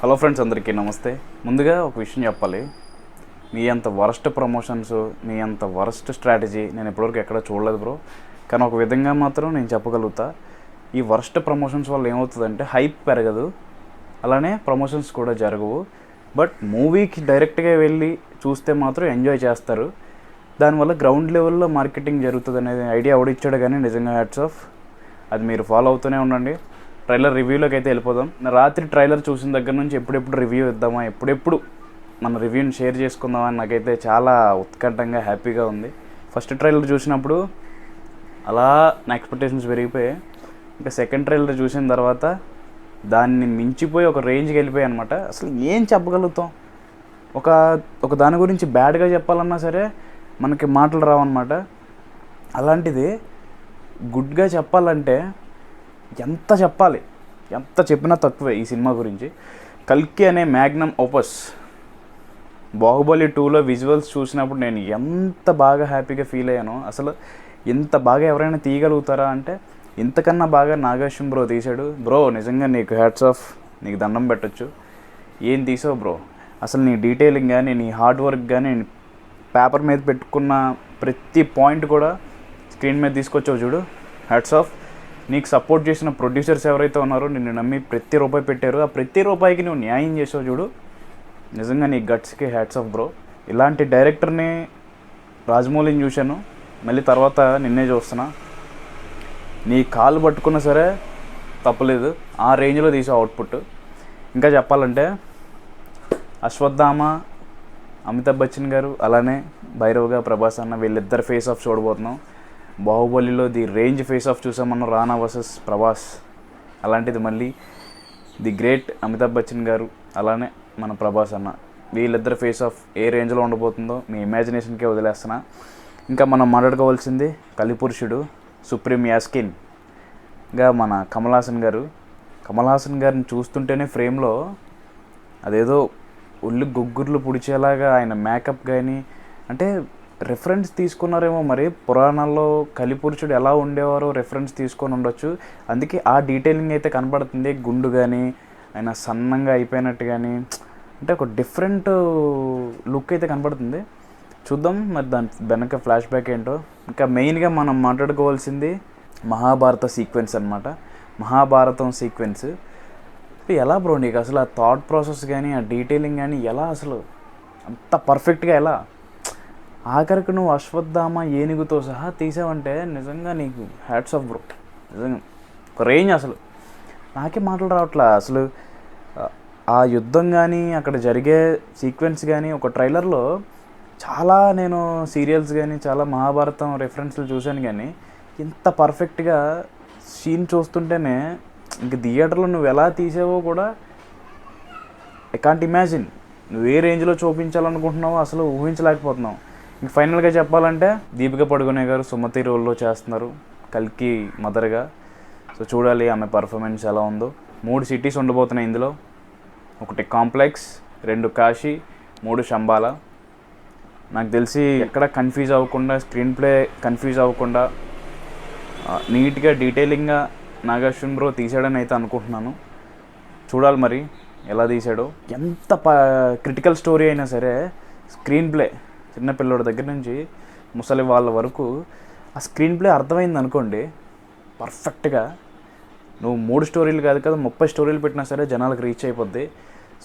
Hello friends, అందరికీ నమస్తే. ముందుగా ఒక విషయం చెప్పాలి. మీ అంత వరస్ట్ ప్రమోషన్స్, మీ అంత వరస్ట్ స్ట్రాటజీ నేను ఇప్పటివరకు ఎక్కడ చూడలేదు బ్రో. కానీ ఒక విధంగా మాత్రం నేను చెప్పగలుగుతా, ఈ వరస్ట్ ప్రమోషన్స్ వల్ల ఏమవుతుందంటే హైప్ పెరగదు, అలానే ప్రమోషన్స్ కూడా జరగవు. బట్ మూవీకి డైరెక్ట్గా వెళ్ళి చూస్తే మాత్రం ఎంజాయ్ చేస్తారు. దానివల్ల గ్రౌండ్ లెవెల్లో మార్కెటింగ్ జరుగుతుంది అనేది ఐడియా ఎవడిచ్చాడు, కానీ నిజంగా హ్యాట్స్ ఆఫ్. అది మీరు ఫాలో అవుతూనే ఉండండి. ట్రైలర్ రివ్యూలోకి అయితే వెళ్ళిపోదాం. రాత్రి ట్రైలర్ చూసిన దగ్గర నుంచి ఎప్పుడెప్పుడు రివ్యూ ఇద్దామా, ఎప్పుడెప్పుడు మన రివ్యూని షేర్ చేసుకుందామా అని నాకైతే చాలా ఉత్కంఠంగా హ్యాపీగా ఉంది. ఫస్ట్ ట్రైలర్ చూసినప్పుడు అలా నా ఎక్స్పెక్టేషన్స్ పెరిగిపోయాయి. ఇంకా సెకండ్ ట్రైలర్ చూసిన తర్వాత దాన్ని మించిపోయి ఒక రేంజ్కి వెళ్ళిపోయాయి అనమాట. అసలు ఏం చెప్పగలుగుతాం, ఒక దాని గురించి బ్యాడ్గా చెప్పాలన్నా సరే మనకి మాటలు రావన్నమాట. అలాంటిది గుడ్గా చెప్పాలంటే ఎంత చెప్పాలి, ఎంత చెప్పినా తక్కువే ఈ సినిమా గురించి. కల్కి అనే మ్యాగ్నమ్ ఓపస్. బాహుబలి 2లో విజువల్స్ చూసినప్పుడు నేను ఎంత బాగా హ్యాపీగా ఫీల్ అయ్యానో, అసలు ఇంత బాగా ఎవరైనా తీయగలుగుతారా అంటే ఇంతకన్నా బాగా నాగేశ్వరం బ్రో తీశాడు. బ్రో నిజంగా నీకు హ్యాట్స్ ఆఫ్, నీకు దండం పెట్టచ్చు. ఏం తీసావు బ్రో, అసలు నీ డీటెయిలింగ్ కానీ, నీ హార్డ్ వర్క్ కానీ, పేపర్ మీద పెట్టుకున్న ప్రతి పాయింట్ కూడా స్క్రీన్ మీద తీసుకొచ్చావు చూడు, హ్యాట్స్ ఆఫ్. నీకు సపోర్ట్ చేసిన ప్రొడ్యూసర్స్ ఎవరైతే ఉన్నారో, నిన్ను నమ్మి ప్రతి రూపాయి పెట్టారు, ఆ ప్రతి రూపాయికి నువ్వు న్యాయం చేసావు చూడు, నిజంగా నీ గట్స్కి హ్యాట్స్ ఆఫ్ బ్రో. ఇలాంటి డైరెక్టర్ని రాజమౌళిని చూశాను, మళ్ళీ తర్వాత నిన్నే చూస్తున్నా. నీ కాలు పట్టుకున్నా సరే తప్పలేదు, ఆ రేంజ్లో తీసే అవుట్పుట్. ఇంకా చెప్పాలంటే అశ్వత్థామ, అమితాబ్ బచ్చన్ గారు, అలానే భైరవ్గా ప్రభాస్ అన్న, వీళ్ళిద్దరు ఫేస్ ఆఫ్ చూడబోతున్నాం. బాహుబలిలో ది రేంజ్ ఫేస్ ఆఫ్ చూసామన్న రానా వర్సెస్ ప్రభాస్, అలాంటిది మళ్ళీ ది గ్రేట్ అమితాబ్ బచ్చన్ గారు, అలానే మన ప్రభాస్ అన్న, వీళ్ళిద్దరు ఫేస్ ఆఫ్ ఏ రేంజ్లో ఉండబోతుందో మీ ఇమాజినేషన్కే వదిలేస్తున్నా. ఇంకా మనం మాట్లాడుకోవాల్సింది కలిపురుషుడు సుప్రీం యాస్కిన్గా మన కమల్ హాసన్ గారిని చూస్తుంటేనే ఫ్రేమ్లో అదేదో ఒళ్ళు గుగ్గుర్లు పుడిచేలాగా ఆయన మేకప్ కానీ, అంటే రెఫరెన్స్ తీసుకున్నారేమో మరి, పురాణాల్లో కలిపురుషుడు ఎలా ఉండేవారో రెఫరెన్స్ తీసుకొని ఉండొచ్చు. అందుకే ఆ డీటెయిలింగ్ అయితే కనబడుతుంది. గుండు కానీ, ఆయన సన్నంగా అయిపోయినట్టు కానీ, అంటే ఒక డిఫరెంట్ లుక్ అయితే కనబడుతుంది. చూద్దాం మరి దాని వెనక ఫ్లాష్ బ్యాక్ ఏంటో. ఇంకా మెయిన్గా మనం మాట్లాడుకోవాల్సింది మహాభారత సీక్వెన్స్ అనమాట. మహాభారతం సీక్వెన్స్ ఎలా బ్రో, నీకు అసలు ఆ థాట్ ప్రాసెస్ కానీ, ఆ డీటెయిలింగ్ కానీ ఎలా, అసలు అంత పర్ఫెక్ట్గా ఎలా, ఆఖరికి నువ్వు అశ్వత్థామ ఏనుగుతో సహా తీసావంటే నిజంగా నీకు హ్యాట్స్ ఆఫ్ బ్రో. నిజంగా ఒక రేంజ్, అసలు నాకే మాటలు రావట్లా. అసలు ఆ యుద్ధం కానీ, అక్కడ జరిగే సీక్వెన్స్ కానీ, ఒక ట్రైలర్లో చాలా నేను సీరియల్స్ కానీ, చాలా మహాభారతం రెఫరెన్స్లు చూశాను, కానీ ఇంత పర్ఫెక్ట్గా సీన్ చూస్తుంటేనే ఇంక థియేటర్లో నువ్వు ఎలా తీసావో కూడా ఐ కాంట్ ఇమాజిన్. నువ్వు ఏ రేంజ్లో చూపించాలనుకుంటున్నావో అసలు ఊహించలేకపోతున్నావు. ఇంక ఫైనల్గా చెప్పాలంటే దీపిక పడుకునే గారు సుమతి రోల్లో చేస్తున్నారు కల్కి మదర్గా. సో చూడాలి ఆమె పర్ఫార్మెన్స్ ఎలా ఉందో. 3 సిటీస్ ఉండబోతున్నాయి ఇందులో. 1 కాంప్లెక్స్, 2 కాశీ, 3 శంబాల. నాకు తెలిసి ఎక్కడ కన్ఫ్యూజ్ అవ్వకుండా, స్క్రీన్ ప్లే కన్ఫ్యూజ్ అవ్వకుండా నీట్గా డీటెయిలింగ్గా నాగేశ్వరం బ్రో తీసాడని అయితే అనుకుంటున్నాను. చూడాలి మరి ఎలా తీసాడో. ఎంత క్రిటికల్ స్టోరీ అయినా సరే స్క్రీన్ ప్లే, చిన్నపిల్లడి దగ్గర నుంచి ముసలి వాళ్ళ వరకు ఆ స్క్రీన్ ప్లే అర్థమైంది అనుకోండి పర్ఫెక్ట్గా, నువ్వు 3 స్టోరీలు కాదు కదా 30 స్టోరీలు పెట్టినా సరే జనాలకు రీచ్ అయిపోద్ది.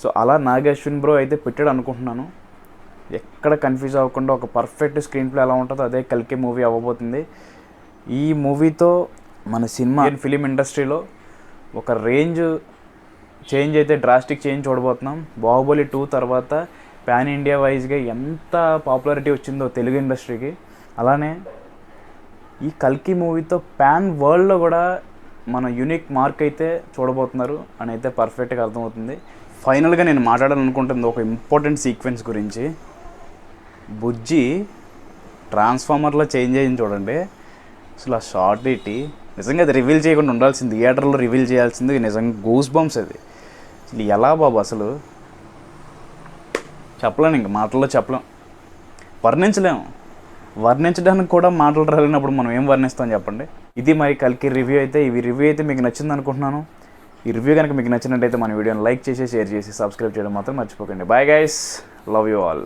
సో అలా నాగేశ్వన్ బ్రో అయితే పెట్టాడు అనుకుంటున్నాను. ఎక్కడ కన్ఫ్యూజ్ అవ్వకుండా ఒక పర్ఫెక్ట్ స్క్రీన్ ప్లే ఎలా ఉంటుందో అదే కల్కి మూవీ అవ్వబోతుంది. ఈ మూవీతో మన సినిమా ఫిలిం ఇండస్ట్రీలో ఒక రేంజ్ చేంజ్ అయితే, డ్రాస్టిక్ చేంజ్ చూడబోతున్నాం. బాహుబలి 2 తర్వాత పాన్ ఇండియా వైజ్గా ఎంత పాపులారిటీ వచ్చిందో తెలుగు ఇండస్ట్రీకి, అలానే ఈ కల్కి మూవీతో పాన్ వరల్డ్లో కూడా మన యూనిక్ మార్క్ అయితే చూడబోతున్నారు అని అయితే పర్ఫెక్ట్గా అర్థమవుతుంది. ఫైనల్గా నేను మాట్లాడాలనుకుంటుంది ఒక ఇంపార్టెంట్ సీక్వెన్స్ గురించి. బుజ్జి ట్రాన్స్ఫార్మర్లో చేంజ్ అయ్యింది చూడండి, అసలు ఆ షార్ట్ ఇట్టి నిజంగా అది రివీల్ చేయకుండా ఉండాల్సింది, థియేటర్లో రివీల్ చేయాల్సింది. నిజంగా గూస్ బంప్స్ అది. అసలు ఎలా బాబు, అసలు చెప్పలేను, ఇంక మాటల్లో చెప్పలేం, వర్ణించలేము. వర్ణించడానికి కూడా మాటలు రాలేనప్పుడు మనం ఏం వర్ణిస్తాం చెప్పండి. ఇది మరి కల్కి రివ్యూ అయితే. ఈ రివ్యూ అయితే మీకు నచ్చింది అనుకుంటున్నాను. ఈ రివ్యూ కనుక మీకు నచ్చినట్టయితే మన వీడియోని లైక్ చేసి షేర్ చేసి సబ్స్క్రైబ్ చేయడం మాత్రం మర్చిపోకండి. Bye guys, love you all.